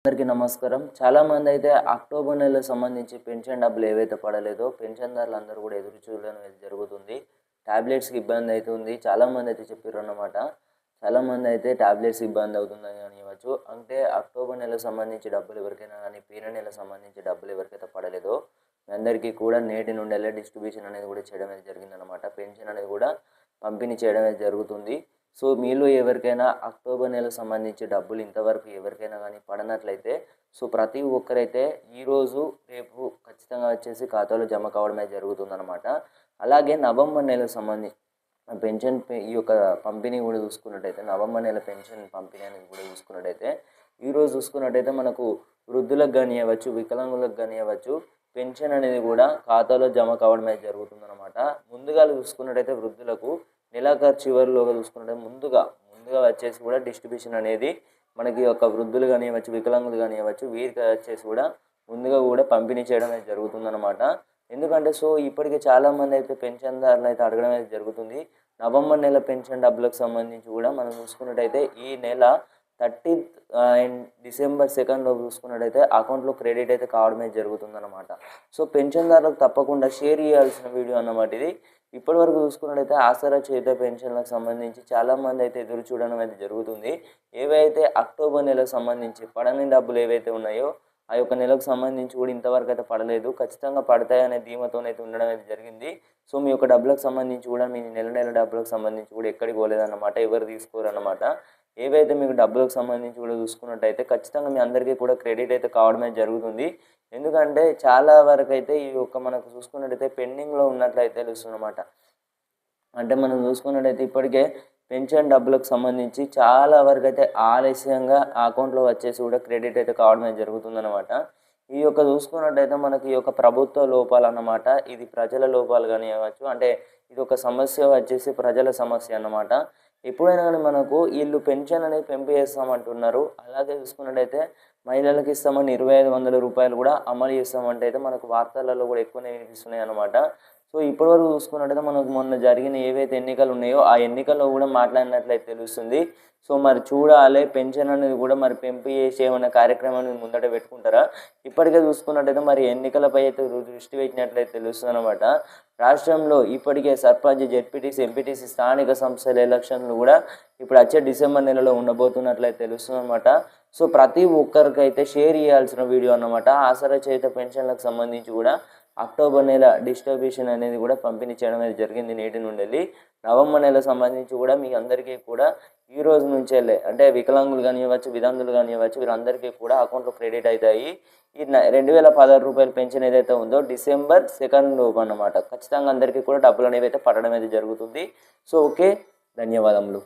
అందరికీ నమస్కారం. చాలామంది అయితే అక్టోబర్ నెలకు సంబంధించి పెన్షన్ డబ్బులు ఏవైతే పడలేదో పెన్షన్దారులందరూ కూడా ఎదురు చూడడం అయితే జరుగుతుంది. టాబ్లెట్స్కి ఇబ్బంది అవుతుంది. చాలామంది అయితే చెప్పారు అన్నమాట. చాలామంది అయితే టాబ్లెట్స్ ఇబ్బంది అవుతుందని కానివ్వచ్చు, అంటే అక్టోబర్ నెలకు సంబంధించి డబ్బులు ఎవరికైనా కానీ పీన నెలకు సంబంధించి డబ్బులు ఎవరికైతే పడలేదో మీ అందరికీ కూడా నేటి నుండి డిస్ట్రిబ్యూషన్ అనేది కూడా చేయడం అయితే జరిగిందనమాట. పెన్షన్ అనేది కూడా పంపిణీ చేయడం అయితే జరుగుతుంది. సో మీలో ఎవరికైనా అక్టోబర్ నెలకు సంబంధించి డబ్బులు ఇంతవరకు ఎవరికైనా కానీ పడనట్లయితే సో ప్రతి ఒక్కరైతే ఈరోజు రేపు ఖచ్చితంగా వచ్చేసి ఖాతాలో జమ కావడమే జరుగుతుందన్నమాట. అలాగే నవంబర్ నెలకు సంబంధించి పెన్షన్ ఈ యొక్క పంపిణీ కూడా చూసుకున్నట్టయితే నవంబర్ నెల పెన్షన్ పంపిణీ అనేది కూడా చూసుకున్నట్టయితే ఈరోజు చూసుకున్నట్టయితే మనకు వృద్ధులకు కానివ్వచ్చు, వికలాంగులకు కానివ్వచ్చు పెన్షన్ అనేది కూడా ఖాతాలో జమ కావడమే జరుగుతుందన్నమాట. ముందుగా చూసుకున్నట్టయితే వృద్ధులకు నెలాఖరు చివరిలోగా చూసుకున్నట్టు ముందుగా వచ్చేసి కూడా డిస్ట్రిబ్యూషన్ అనేది మనకి ఒక వృద్ధులు కానివ్వచ్చు, వికలాంగులు కానివ్వచ్చు వీరికి వచ్చేసి కూడా ముందుగా కూడా పంపిణీ చేయడం అయితే జరుగుతుందన్నమాట. ఎందుకంటే సో ఇప్పటికే చాలామంది అయితే పెన్షన్దారులు అయితే అడగడం అయితే జరుగుతుంది. నవంబర్ నెల పెన్షన్ డబ్బులకు సంబంధించి కూడా మనం చూసుకున్నట్టయితే ఈ నెల 30th అండ్ డిసెంబర్ 2 చూసుకున్నట్టయితే అకౌంట్లో క్రెడిట్ అయితే కావడమే జరుగుతుందన్నమాట. సో పెన్షన్దారులకు తప్పకుండా షేర్ చేయాల్సిన వీడియో అన్నమాట ఇది. ఇప్పటివరకు చూసుకున్నట్టయితే ఆసరా చేత పెన్షన్లకు సంబంధించి చాలామంది అయితే ఎదురు చూడడం అయితే జరుగుతుంది. ఏవైతే అక్టోబర్ నెలకు సంబంధించి పడని డబ్బులు ఏవైతే ఉన్నాయో ఆ యొక్క నెలకు సంబంధించి కూడా ఇంతవరకు అయితే పడలేదు. ఖచ్చితంగా పడతాయనే ధీమతోనైతే ఉండడం అయితే జరిగింది. సో మీ యొక్క డబ్బులకు సంబంధించి కూడా మీ నెల డబ్బులకు సంబంధించి కూడా ఎక్కడికి పోలేదన్నమాట, ఎవరు తీసుకోరన్నమాట. ఏవైతే మీకు డబ్బులకు సంబంధించి కూడా చూసుకున్నట్టయితే ఖచ్చితంగా మీ అందరికీ కూడా క్రెడిట్ అయితే కావడమే జరుగుతుంది. ఎందుకంటే చాలా వరకు అయితే ఈ యొక్క మనకు చూసుకున్నట్టయితే పెండింగ్లో ఉన్నట్లయితే తెలుస్తుందన్నమాట. అంటే మనం చూసుకున్నట్టయితే ఇప్పటికే పెన్షన్ డబ్బులకు సంబంధించి చాలా వరకు అయితే ఆలస్యంగా అకౌంట్లో వచ్చేసి కూడా క్రెడిట్ అయితే కావడమే జరుగుతుందన్నమాట. ఈ యొక్క చూసుకున్నట్టయితే మనకి ఈ యొక్క ప్రభుత్వ లోపాలు అన్నమాట. ఇది ప్రజల లోపాలు కానివ్వచ్చు, అంటే ఇది ఒక సమస్య వచ్చేసి ప్రజల సమస్య అన్నమాట. ఎప్పుడైనా కానీ మనకు వీళ్ళు పెన్షన్ అనేది పెంపు చేస్తామంటున్నారు. అలాగే చూసుకున్నట్టయితే మహిళలకు ఇస్తామని 2500 రూపాయలు కూడా అమలు చేస్తామంటే అయితే మనకు వార్తలలో కూడా ఎక్కువనే వినిపిస్తున్నాయి అన్నమాట. సో ఇప్పటివరకు చూసుకున్నట్టయితే మనకు మొన్న జరిగిన ఏవైతే ఎన్నికలు ఉన్నాయో ఆ ఎన్నికల్లో కూడా మాట్లాడినట్లయితే తెలుస్తుంది. సో మరి చూడాలి పెన్షన్ అనేది కూడా మరి పెంపు చేసే ఏమైనా కార్యక్రమాన్ని ముందట పెట్టుకుంటారా? ఇప్పటికే చూసుకున్నట్టయితే మరి ఎన్నికలపై అయితే దృష్టి పెట్టినట్లయితే తెలుస్తుంది అనమాట. రాష్ట్రంలో ఇప్పటికే సర్పంచ్, జెడ్పీటీసీ, ఎంపీటీసీ స్థానిక సంస్థల ఎలక్షన్లు కూడా ఇప్పుడు వచ్చే డిసెంబర్ నెలలో ఉండబోతున్నట్లయితే తెలుస్తుంది అనమాట. సో ప్రతి ఒక్కరికైతే షేర్ చేయాల్సిన వీడియో అన్నమాట. ఆసరా చేత పెన్షన్లకు సంబంధించి కూడా అక్టోబర్ నెల డిస్ట్రిబ్యూషన్ అనేది కూడా పంపిణీ చేయడం అనేది జరిగింది నేటి నుండి. నవంబర్ నెల సంబంధించి కూడా మీ అందరికీ కూడా ఈ రోజు నుంచే అంటే వికలాంగులు కానివ్వచ్చు, వితంతువులు కానివ్వచ్చు వీరందరికీ కూడా అకౌంట్లో క్రెడిట్ అవుతాయి. ఈ 2016 రూపాయల పెన్షన్ ఏదైతే ఉందో డిసెంబర్ 2 అన్నమాట. ఖచ్చితంగా అందరికీ కూడా డబ్బులు అనేవి అయితే పడడం అయితే జరుగుతుంది. సో ఓకే, ధన్యవాదములు.